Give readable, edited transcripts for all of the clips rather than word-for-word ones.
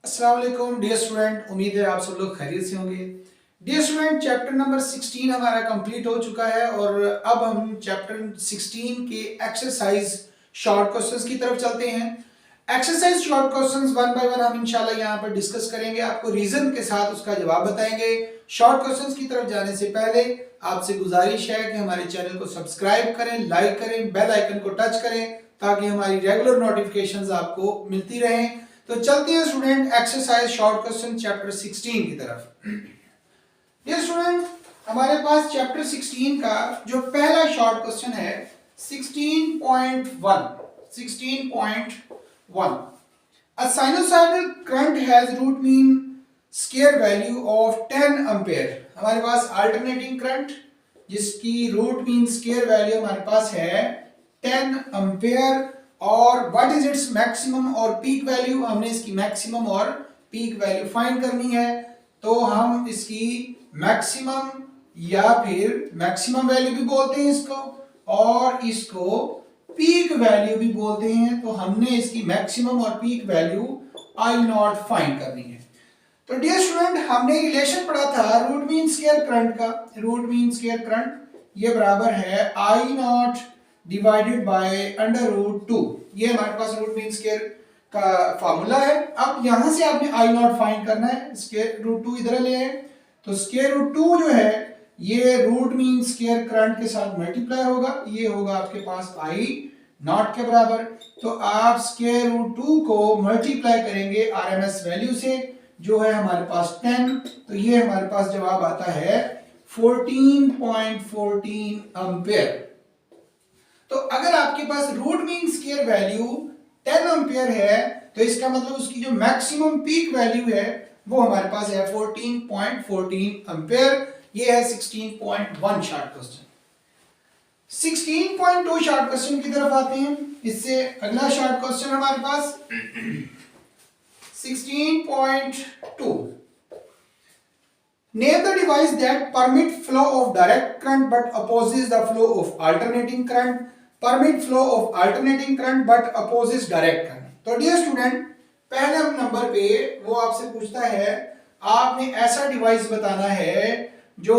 अस्सलाम वालेकुम dear student, उम्मीद है आप सब लोग खैरियत से होंगे। डियर स्टूडेंट, चैप्टर नंबर 16 हमारा कंप्लीट हो चुका है और अब हम चैप्टर 16 के एक्सरसाइज शॉर्ट क्वेश्चंस की तरफ चलते हैं। Exercise short questions one by one हम इंशाल्लाह यहाँ पर डिस्कस करेंगे, आपको रीजन के साथ उसका जवाब बताएंगे। शॉर्ट क्वेश्चंस की तरफ जाने से पहले आपसे गुजारिश है कि हमारे चैनल को सब्सक्राइब करें, लाइक करें, बेल आइकन को टच करें ताकि हमारी रेगुलर नोटिफिकेशंस आपको मिलती रहें। तो चलते हैं student exercise short question chapter 16 की तरफ। डियर स्टूडेंट, हमारे पास चैप्टर 16 का जो पहला शॉर्ट क्वेश्चन है 16.1 a sinusoidal current has root mean square value of 10 ampere. हमारे पास अल्टरनेटिंग करंट जिसकी रूट मीन स्क्वायर वैल्यू हमारे पास है 10 एम्पीयर और व्हाट इज इट्स मैक्सिमम और पीक वैल्यू। हमने इसकी मैक्सिमम और पीक वैल्यू फाइंड करनी है, तो हम इसकी मैक्सिमम या फिर मैक्सिमम वैल्यू भी बोलते हैं इसको और इसको पीक वैल्यू भी बोलते हैं। तो हमने इसकी मैक्सिमम और peak value I not find करनी है। तो डियर स्टूडेंट, हमने रिलेशन पढ़ा था रूट मीन स्क्वायर करंट का। रूट मीन स्क्वायर करंट ये बराबर है I not divided by under root 2। ये हमारे पास रूट मीन स्क्वायर का फार्मूला है। अब यहां से आपने आई नॉट फाइंड करना है। स्क्वायर रूट 2 इधर ले आए, तो स्क्वायर रूट 2 जो है ये रूट मीन स्क्वायर करंट के साथ मल्टीप्लाई होगा, ये होगा आपके पास आई नॉट के बराबर। तो आप स्क्वायर रूट 2 को मल्टीप्लाई करेंगे आरएमएस वैल्यू से जो है हमारे पास 10, तो ये हमारे पास जवाब आता है 14.14 एम्पीयर। तो अगर आपके पास root mean square value 10 ampere है तो इसका मतलब उसकी जो मैक्सिमम पीक वैल्यू है वो हमारे पास है 14.14 एम्पीयर। ये है 16.1 शॉर्ट क्वेश्चन। 16.2 शॉर्ट क्वेश्चन की तरफ आते हैं। इससे अगला शॉर्ट क्वेश्चन हमारे पास 16.2 Name the device that permit flow of direct current but opposes the flow of alternating current. Permit flow of alternating current but opposes direct current. तो dear student, पहले number पे वो आपसे पूछता है आपने ऐसा डिवाइस बताना है जो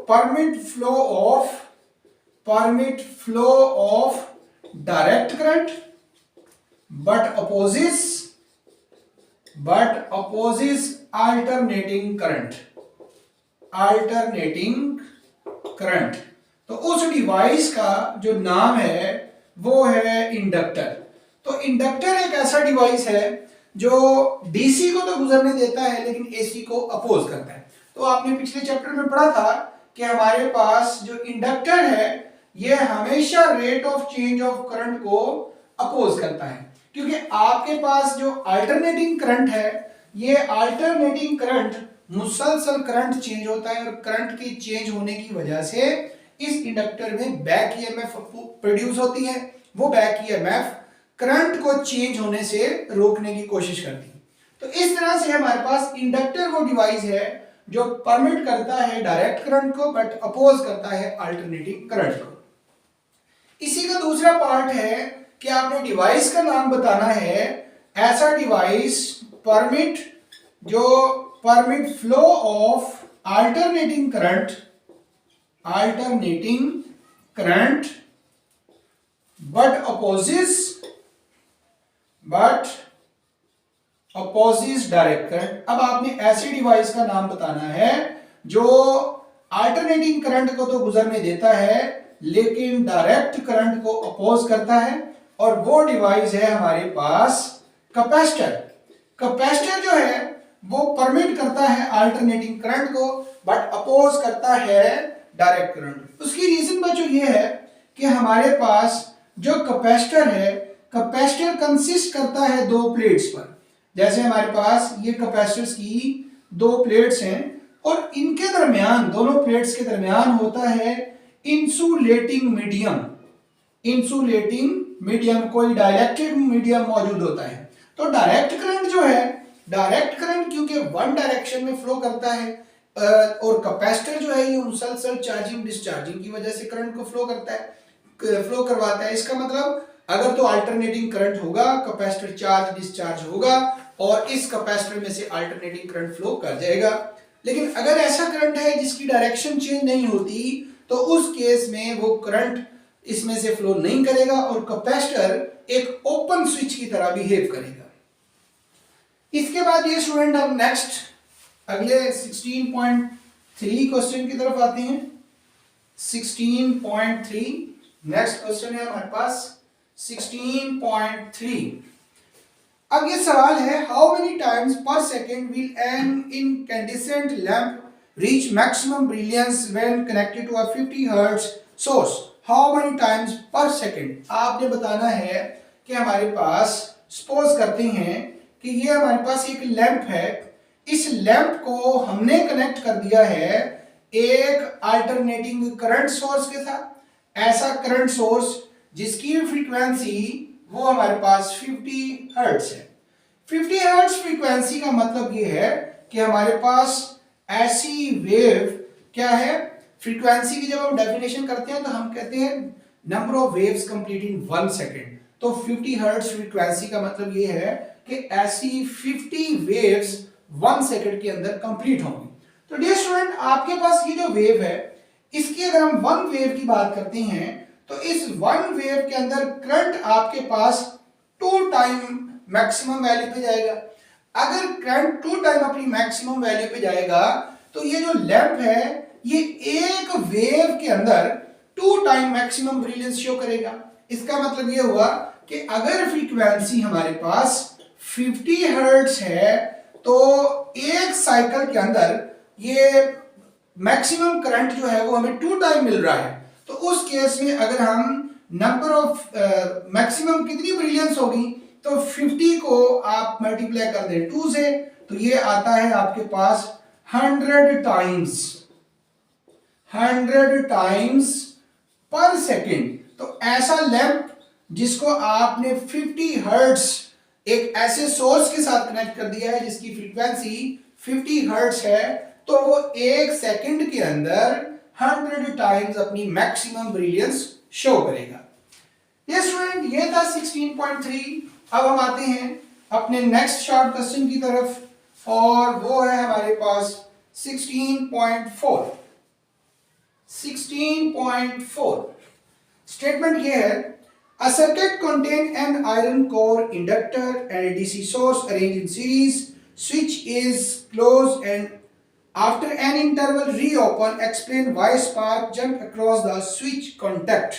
permit flow of direct current but opposes alternating current. तो उस डिवाइस का जो नाम है वो है इंडक्टर। तो इंडक्टर एक ऐसा डिवाइस है जो डीसी को तो गुजरने देता है लेकिन एसी को अपोज करता है। तो आपने पिछले चैप्टर में पढ़ा था कि हमारे पास जो इंडक्टर है ये हमेशा rate of change of current को अपोज करता है, क्योंकि आपके पास जो अल्टरनेटिंग करंट है ये अल्टरनेटिंग करंट मुसलसल करंट चेंज होता है और करंट की चेंज होने की वजह से इस इंडक्टर में बैक ईएमएफ प्रोड्यूस होती है। वो बैक ईएमएफ करंट को चेंज होने से रोकने की कोशिश करती है। तो इस तरह से हमारे पास इंडक्टर वो डिवाइस है जो परमिट करता है डायरेक्ट करंट को बट अपोज करता है अल्टरनेटिंग करंट को। इसी का दूसरा पार्ट है कि आपने डिवाइस का नाम बताना है ऐसा device permit flow of alternating current but opposes direct current. अब आपने ऐसे डिवाइस का नाम बताना है जो अल्टरनेटिंग करंट को तो गुजरने देता है लेकिन डायरेक्ट करंट को अपोज करता है, और वो डिवाइस है हमारे पास कैपेसिटर। कैपेसिटर जो है वो परमिट करता है अल्टरनेटिंग करंट को बट अपोज करता है डायरेक्ट करंट। उसकी रीजन बच्चों ये है कि हमारे पास जो कैपेसिटर है, कैपेसिटर कंसिस्ट करता है दो प्लेट्स पर। जैसे हमारे पास ये कैपेसिटर्स की दो प्लेट्स हैं और इनके दरमियान, दोनों प्लेट्स के दरमियान होता है इंसुलेटिंग मीडियम, कोई डाइलेक्ट्रिक मीडियम मौजूद होता है। तो डायरेक्ट करंट जो है, डायरेक्ट करंट क्योंकि वन डायरेक्शन में फ्लो करता है और कैपेसिटर जो है ये मुसलसल चार्जिंग डिस्चार्जिंग की वजह से करंट को फ्लो करवाता है। इसका मतलब अगर तो अल्टरनेटिंग करंट होगा, कैपेसिटर चार्ज डिस्चार्ज होगा, और इस कैपेसिटर में से अल्टरनेटिंग करंट फ्लो कर जाएगा। लेकिन अगर ऐसा करंट है जिसकी डायरेक्शन चेंज नहीं होती तो उस केस में वो करंट इसमें से फ्लो नहीं करेगा और कैपेसिटर एक ओपन स्विच की तरह बिहेव करेगा। इसके बाद ये स्टूडेंट हम नेक्स्ट अगले 16.3 क्वेश्चन की तरफ आते हैं। 16.3 नेक्स्ट क्वेश्चन है हमारे पास 16.3। अब ये सवाल है, how many times per second will an incandescent lamp reach maximum brilliance when connected to a 50 hertz source, how many times per second. आपने बताना है कि हमारे पास, सपोज करते हैं कि ये हमारे पास एक लैंप है, इस लैंप को हमने कनेक्ट कर दिया है एक अल्टरनेटिंग करंट सोर्स के साथ। ऐसा करंट सोर्स जिसकी फ्रीक्वेंसी वो हमारे पास 50 हर्ट्ज है। 50 हर्ट्ज फ्रीक्वेंसी का मतलब ये है कि हमारे पास ऐसी वेव क्या है, फ्रीक्वेंसी की जब हम डेफिनेशन करते हैं तो हम कहते हैं number of waves complete in 1 second. तो 50 हर्ट्ज फ्रीक्वेंसी का मतलब ये है कि ऐसी 50 वेव्स 1 सेकेंड के अंदर कंप्लीट होंगी। तो डियर स्टूडेंट, आपके पास ये जो वेव है, इसकी अगर हम 1 वेव की बात करते हैं तो इस 1 वेव के अंदर करंट आपके पास 2 टाइम मैक्सिमम वैल्यू पे जाएगा। अगर करंट 2 टाइम अपनी मैक्सिमम वैल्यू पे जाएगा तो ये जो लैंप है ये एक वेव के अंदर 2 टाइम मैक्सिमम ब्रिलियंस शो करेगा। इसका मतलब ये हुआ कि अगर फ्रीक्वेंसी हमारे पास 50 हर्ट्ज है तो एक साइकिल के अंदर ये मैक्सिमम करंट जो है वो हमें 2 टाइम मिल रहा है। तो उस केस में अगर हम नंबर ऑफ मैक्सिमम कितनी ब्रिलियंस होगी तो 50 को आप मल्टीप्लाई कर दें 2 से तो ये आता है आपके पास 100 टाइम्स पर सेकेंड। तो ऐसा लैंप जिसको आपने 50 हर्ट्ज एक ऐसे सोर्स के साथ कनेक्ट कर दिया है जिसकी फ्रीक्वेंसी 50 हर्ट्ज है, तो वो एक सेकंड के अंदर 100 टाइम्स अपनी मैक्सिमम ब्रिलियंस शो करेगा। ये स्टूडेंट ये था 16.3। अब हम आते हैं अपने नेक्स्ट शॉर्ट क्वेश्चन की तरफ और वो है हमारे पास 16.4। 16.4 स्टेटमेंट ये है, a circuit contain an iron core inductor and a DC source arranged in series, switch is closed and after an interval reopen, explain why spark jump across the switch contact।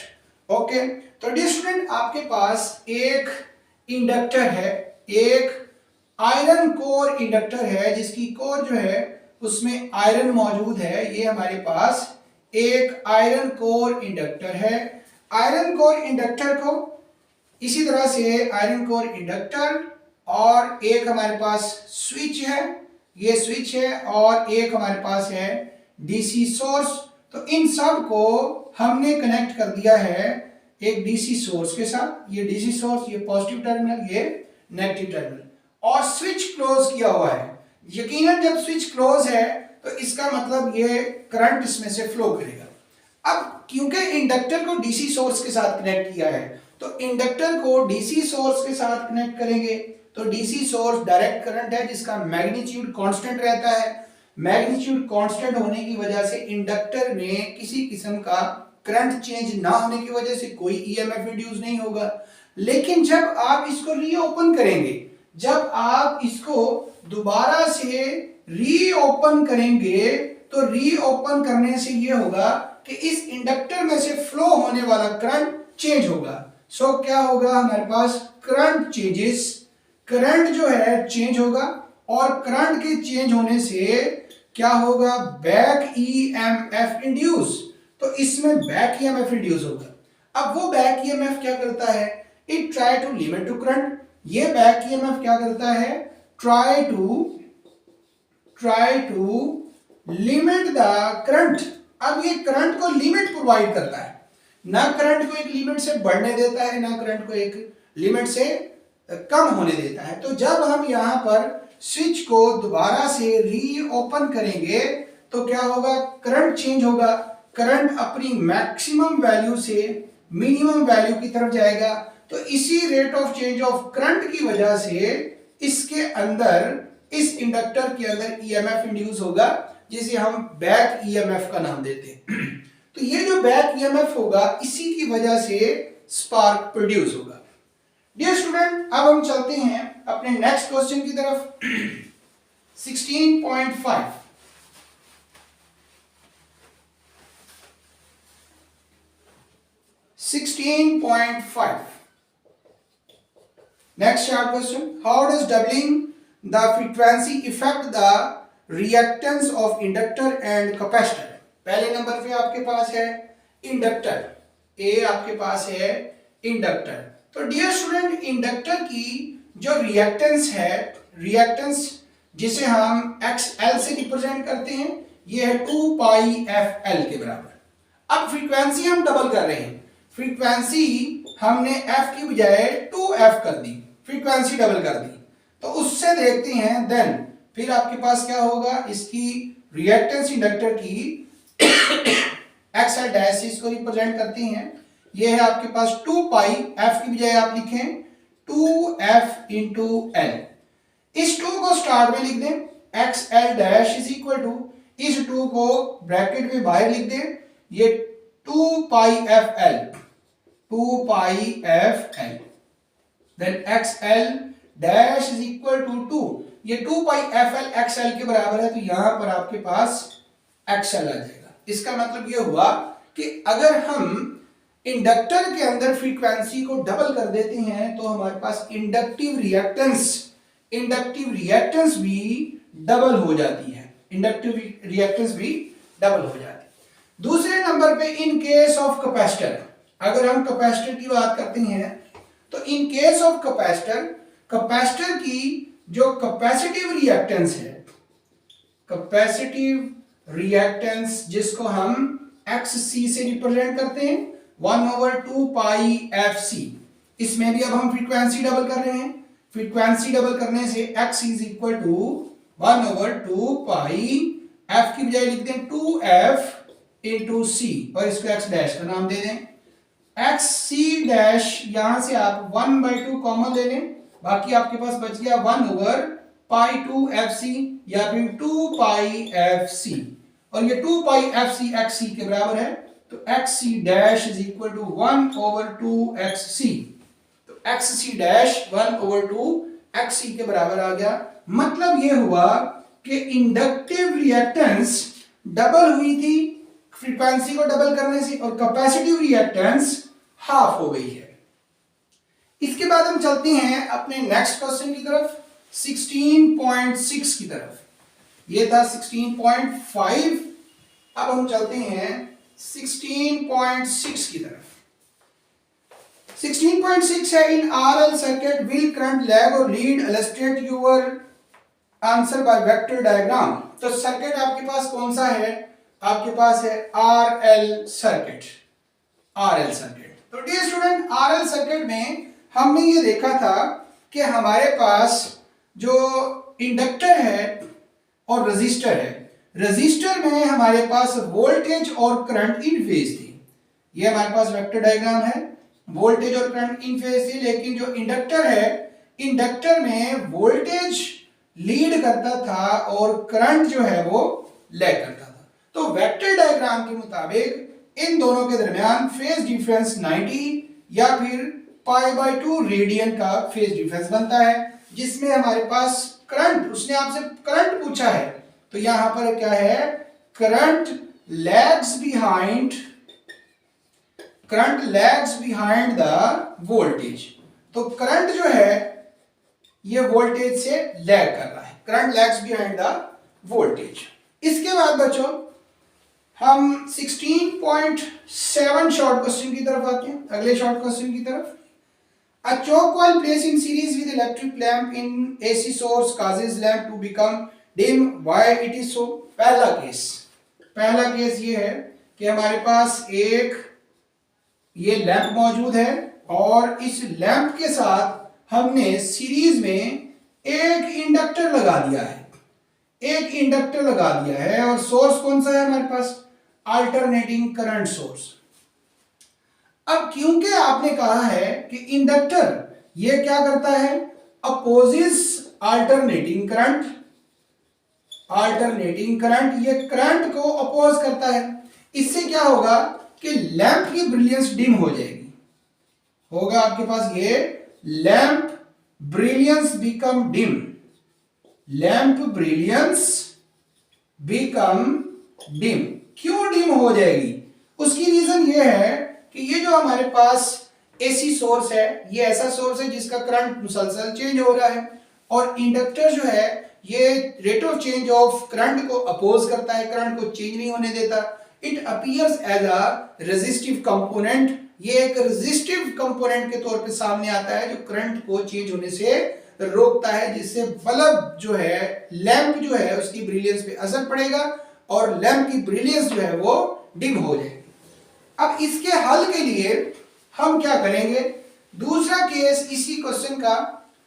Okay, तो dear student आपके पास एक inductor है, एक iron core inductor है जिसकी core जो है उसमें आयरन मौजूद है। ये हमारे पास एक आयरन कोर इंडक्टर है। आयरन कोर इंडक्टर को इसी तरह से आयरन कोर इंडक्टर और एक हमारे पास स्विच है, ये स्विच है, और एक हमारे पास है डीसी सोर्स। तो इन सब को हमने कनेक्ट कर दिया है एक डीसी सोर्स के साथ। ये डीसी सोर्स, ये पॉजिटिव टर्मिनल, ये नेगेटिव टर्मिनल, और स्विच क्लोज किया हुआ है। यकीनन जब स्विच क्लोज है तो इसका मतलब ये करंट इसमें से फ्लो करेगा। अब क्योंकि इंडक्टर को डीसी सोर्स के साथ कनेक्ट किया है तो इंडक्टर को डीसी सोर्स के साथ कनेक्ट करेंगे तो डीसी सोर्स डायरेक्ट करंट है जिसका मैग्नीट्यूड कांस्टेंट रहता है। मैग्नीट्यूड कांस्टेंट होने की वजह से इंडक्टर में किसी किस्म का करंट चेंज ना होने की वजह से कोई ईएमएफ इंड्यूस नहीं होगा। लेकिन जब आप इसको रीओपन करेंगे, जब आप इसको दोबारा से रीओपन करेंगे तो रीओपन करने से ये होगा कि इस इंडक्टर में से फ्लो होने वाला करंट चेंज होगा। सो क्या होगा हमारे पास, करंट चेंजेस, करंट जो है चेंज होगा, और करंट के चेंज होने से क्या होगा, बैक ईएमएफ इंड्यूस। तो इसमें बैक ईएमएफ इंड्यूस होगा। अब वो बैक ईएमएफ क्या करता है, it try to limit to current. ये बैक ईएमएफ क्या करता है, try to limit the current. अब ये करंट को लिमिट प्रोवाइड करता है, ना करंट को एक लिमिट से बढ़ने देता है, ना करंट को एक लिमिट से कम होने देता है। तो जब हम यहाँ पर स्विच को दोबारा से रीओपन करेंगे तो क्या होगा, करंट चेंज होगा, करंट अपनी मैक्सिमम वैल्यू से मिनिमम वैल्यू की तरफ जाएगा। तो इसी rate of change of current की वजह से इसके अंदर, इस इंडक्टर के अंदर ईएमएफ इंड्यूस होगा, जिसे हम बैक ईएमएफ का नाम देते हैं। तो ये जो बैक ईएमएफ होगा, इसी की वजह से स्पार्क प्रोड्यूस होगा। डियर स्टूडेंट, अब हम चलते हैं अपने नेक्स्ट क्वेश्चन की तरफ। 16.5 16.5 Next short question. How does doubling the frequency affect the reactance of inductor and capacitor? पहले नंबर पे आपके पास है इंडक्टर, ए आपके पास है इंडक्टर। तो डियर स्टूडेंट, इंडक्टर की जो रिएक्टेंस है, रिएक्टेंस जिसे हम XL से रिप्रेजेंट करते हैं, ये है 2 पाई FL के बराबर। अब फ्रीक्वेंसी हम डबल कर रहे हैं, फ्रीक्वेंसी हमने F की बजाय 2F कर दी, फ्रीक्वेंसी डबल कर दी। तो उससे देखते हैं देन फिर आपके पास क्या होगा, इसकी रिएक्टेंस इंडक्टर की XL डैश इसको रिप्रेजेंट करते हैं। ये है आपके पास 2 पाई, F की बजाय आप लिखें 2F इंटू L। इस 2 को स्टार्ट में लिख दें, XL dash is equal to, इस 2 को ब्रैकेट में बाहर लिख दें, ये 2 pi FL, 2 pi FL, then XL dash is equal to 2, ये 2 पाई FL XL के बराबर है, तो यहां पर आपके पास XL आ जाएगा। इसका मतलब ये हुआ कि अगर हम इंडक्टर के अंदर फ्रीक्वेंसी को डबल कर देते हैं तो हमारे पास इंडक्टिव रिएक्टेंस भी डबल हो जाती है, इंडक्टिव रिएक्टेंस भी डबल हो जाती है। दूसरे नंबर पे इन केस ऑफ कैपेसिटर, अगर हम कैपेसिटर की बात करते हैं तो in case of capacitor, capacitor की जो कैपेसिटिव रिएक्टेंस है, कैपेसिटिव रिएक्टेंस जिसको हम XC से रिप्रेजेंट करते हैं, 1/2 पाई FC, इसमें भी अब हम फ्रीक्वेंसी डबल कर रहे हैं, फ्रीक्वेंसी डबल करने से X is equal to 1/2 pi, F की बजाय लिखते हैं 2F इंटू C और इसको X डैश का नाम दे दें। XC डैश यहां से आप 1/2 कॉमन ले लें, बाकी आपके पास बच गया 1/π2FC या फिर 2 पाई FC, और ये 2 पाई FC XC के बराबर है, तो XC dash is equal to 1/2 XC, तो XC डैश 1/2 XC के बराबर आ गया। मतलब ये हुआ कि इंडक्टिव रिएक्टेंस डबल हुई थी फ्रीक्वेंसी को डबल करने से, और कैपेसिटिव रिएक्टेंस हाफ हो गई है। इसके बाद हम चलते हैं अपने नेक्स्ट क्वेश्चन की तरफ, 16.6 की तरफ। ये था 16.5, अब हम चलते हैं 16.6 की तरफ। 16.6 है, in RL circuit will current lag और lead, illustrate your answer by vector diagram. तो सर्किट आपके पास कौन सा है, आपके पास है RL सर्किट, RL सर्किट। तो डियर स्टूडेंट, RL सर्किट में हमने ये देखा था कि हमारे पास जो इंडक्टर है और रेजिस्टर है, रेजिस्टर में हमारे पास वोल्टेज और करंट इन फेज थी। ये हमारे पास वेक्टर डायग्राम है, वोल्टेज और करंट इन फेज थी। लेकिन जो इंडक्टर है, इंडक्टर में वोल्टेज लीड करता था और करंट जो है वो लैग करता था। तो वेक्टर डायग्राम के मुताबिक इन दोनों के दरमियान फेज डिफरेंस 90 या फिर π/2 रेडियन का फेज डिफरेंस बनता है, जिसमें हमारे पास करंट, उसने आपसे करंट पूछा है, तो यहां पर क्या है, current lags behind the voltage. तो करंट जो है ये वोल्टेज से लैग कर रहा है, current lags behind the voltage. इसके बाद बच्चों हम 16.7 शॉर्ट क्वेश्चन की तरफ आते हैं, अगले शॉर्ट क्वेश्चन की तरफ। A choke coil placed in series with electric lamp in AC source causes lamp to become dim. Why it is so? पहला केस ये है कि हमारे पास एक ये लैंप मौजूद है और इस लैंप के साथ हमने सीरीज में एक इंडक्टर लगा दिया है, और सोर्स कौन सा है हमारे पास, अल्टरनेटिंग करंट सोर्स। अब क्योंकि आपने कहा है कि इंडक्टर ये क्या करता है, opposes alternating current, alternating current ये करंट को अपोज करता है। इससे क्या होगा कि लैंप की ब्रिलियंस डिम हो जाएगी, होगा आपके पास ये lamp brilliance become dim, lamp brilliance become dim. क्यों डिम हो जाएगी? उसकी रीजन ये है कि ये जो हमारे पास एसी सोर्स है, ये ऐसा सोर्स है जिसका करंट मुसलसल चेंज हो रहा है, और इंडक्टर जो है ये rate of change of current को अपोज करता है, करंट को चेंज नहीं होने देता। It appears as a resistive component, ये एक रेजिस्टिव कंपोनेंट के तौर पे सामने आता है जो करंट को चेंज होने से रोकता है, जिससे बल्ब जो है, लैंप जो है, उसकी ब्रिलियंस पे असर पड़ेगा और लैंप की ब्रिलियंस जो है वो डिम हो जाएगी। अब इसके हल के लिए हम क्या करेंगे? दूसरा केस इसी क्वेश्चन का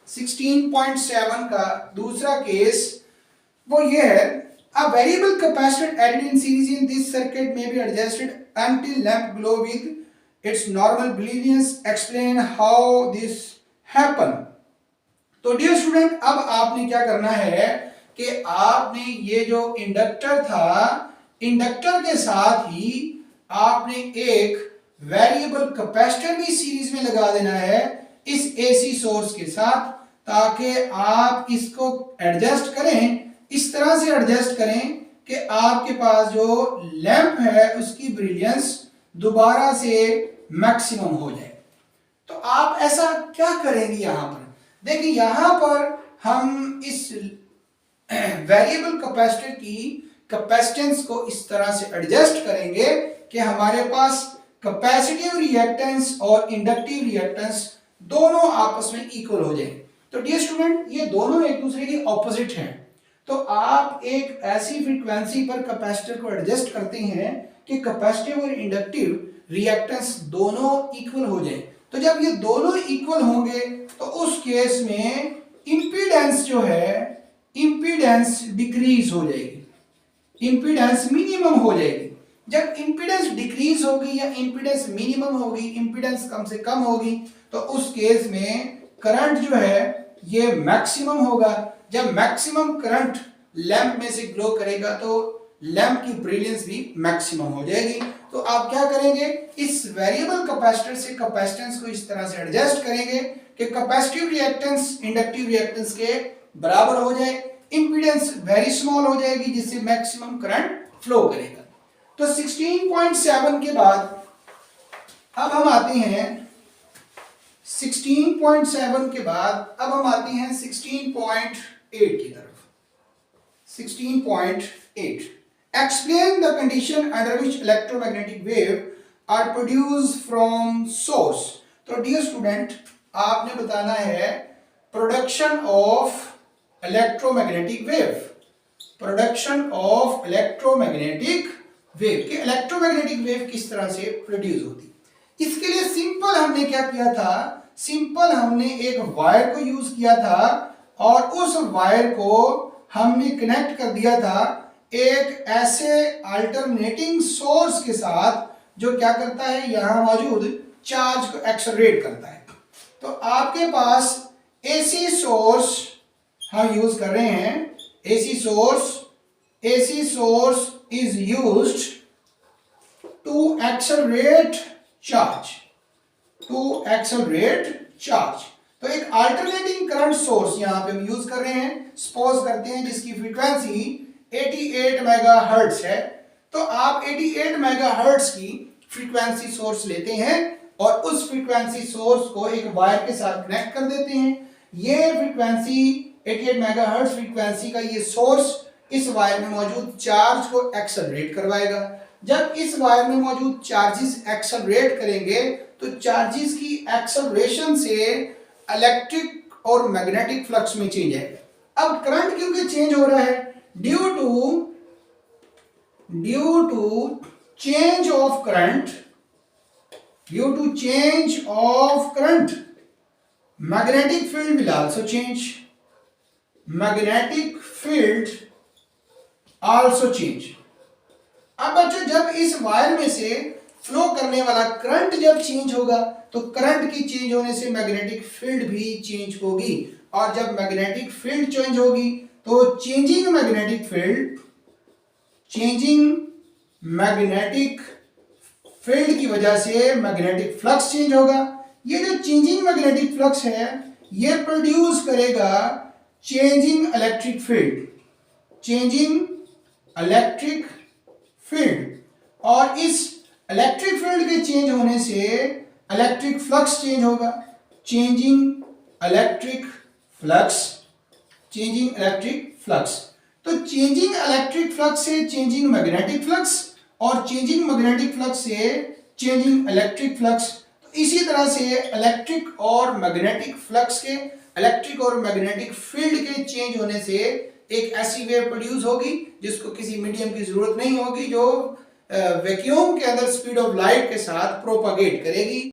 16.7 का दूसरा केस वो ये है, a variable capacitor added in series in this circuit may be adjusted until lamp glow with its normal brilliance. Explain how this happen. तो डियर स्टूडेंट, अब आपने क्या करना है कि आपने ये जो इंडक्टर था, इंडक्टर के साथ ही आपने एक वेरिएबल कैपेसिटर भी सीरीज में लगा देना है इस एसी सोर्स के साथ, ताकि आप इसको एडजस्ट करें, इस तरह से एडजस्ट करें कि आपके पास जो लैंप है उसकी ब्रिलियंस दोबारा से मैक्सिमम हो जाए। तो आप ऐसा क्या करेंगे? यहां पर देखिए, यहां पर हम इस वेरिएबल कैपेसिटर की कैपेसिटेंस को इस तरह से एडजस्ट करेंगे कि हमारे पास कैपेसिटिव रिएक्टेंस और इंडक्टिव रिएक्टेंस दोनों आपस में इक्वल हो जाए। तो डियर स्टूडेंट, ये दोनों एक दूसरे के ऑपोजिट हैं, तो आप एक ऐसी फ्रीक्वेंसी पर कैपेसिटर को एडजस्ट करते हैं कि कैपेसिटिव और इंडक्टिव रिएक्टेंस दोनों इक्वल हो जाए। तो जब ये दोनों इक्वल होंगे तो उस केस में इंपीडेंस जो है, इंपीडेंस डिक्रीज हो जाएगी, इंपीडेंस मिनिमम हो जाएगी। जब इंपीडेंस डिक्रीज होगी या इंपीडेंस मिनिमम होगी, इंपीडेंस कम से कम होगी, तो उस केस में करंट जो है ये मैक्सिमम होगा। जब मैक्सिमम करंट लैंप में से ग्लो करेगा तो लैंप की ब्रिलियंस भी मैक्सिमम हो जाएगी। तो आप क्या करेंगे? इस वेरिएबल कैपेसिटर से कैपेसिटेंस को इस तरह से एडजस्ट करेंगे कि कैपेसिटिव रिएक्टेंस इंडक्टिव रिएक्टेंस के बराबर हो जाए, इंपीडेंस वेरी स्मॉल हो जाएगी, जिससे मैक्सिमम करंट फ्लो करेगा। तो 16.7 के बाद अब हम आते हैं 16.7 के बाद अब हम आते हैं 16.8 की तरफ। 16.8 explain the condition under which electromagnetic wave are produced from source। तो डियर स्टूडेंट, आपने बताना है production of electromagnetic wave, production of electromagnetic wave कि इलेक्ट्रोमैग्नेटिक वेव किस तरह से प्रोड्यूस होती। इसके लिए सिंपल हमने क्या किया था? सिंपल हमने एक वायर को यूज किया था और उस वायर को हमने कनेक्ट कर दिया था एक ऐसे अल्टरनेटिंग सोर्स के साथ जो क्या करता है, यहां मौजूद चार्ज को एक्सेलरेट करता है। तो आपके पास एसी सोर्स हम यूज कर रहे हैं, AC source is used to accelerate charge, to accelerate charge. तो एक अल्टरनेटिंग करंट सोर्स यहां पे हम यूज कर रहे हैं, सपोज करते हैं जिसकी फ्रीक्वेंसी 88 मेगाहर्ट्ज है। तो आप 88 मेगाहर्ट्ज की फ्रीक्वेंसी सोर्स लेते हैं और उस फ्रीक्वेंसी सोर्स को एक वायर के साथ कनेक्ट कर देते हैं। ये फ्रीक्वेंसी 88 मेगाहर्ट्ज फ्रीक्वेंसी का ये सोर्स इस वायर में मौजूद चार्ज को एक्सेलरेट करवाएगा। जब इस वायर में मौजूद चार्जेस एक्सेलरेट करेंगे तो चार्जेस की एक्सेलरेशन से इलेक्ट्रिक और मैग्नेटिक फ्लक्स में चेंज आएगा। अब करंट क्योंकि चेंज हो रहा है due to change of current, due to change of current magnetic field will also change, magnetic field also change. अब बच्चों, जब इस वायर में से फ्लो करने वाला करंट जब चेंज होगा तो करंट की चेंज होने से मैग्नेटिक फील्ड भी चेंज होगी, और जब मैग्नेटिक फील्ड चेंज होगी तो चेंजिंग मैग्नेटिक फील्ड की वजह से मैग्नेटिक फ्लक्स चेंज होगा। ये जो चेंजिंग मैग्नेटिक फ्लक्स है ये प्रोड्यूस करेगा चेंजिंग इलेक्ट्रिक फील्ड, और इस इलेक्ट्रिक फील्ड के चेंज होने से इलेक्ट्रिक फ्लक्स चेंज होगा। चेंजिंग इलेक्ट्रिक फ्लक्स, तो चेंजिंग इलेक्ट्रिक फ्लक्स से चेंजिंग मैग्नेटिक फ्लक्स, और चेंजिंग मैग्नेटिक फ्लक्स से चेंजिंग इलेक्ट्रिक फ्लक्स। तो इसी तरह से इलेक्ट्रिक और मैग्नेटिक फ्लक्स के, इलेक्ट्रिक और मैग्नेटिक फील्ड के चेंज होने से एक ऐसी वेव प्रोड्यूस होगी जिसको किसी मीडियम की जरूरत नहीं होगी, जो वैक्यूम के अंदर स्पीड ऑफ लाइट के साथ प्रोपागेट करेगी।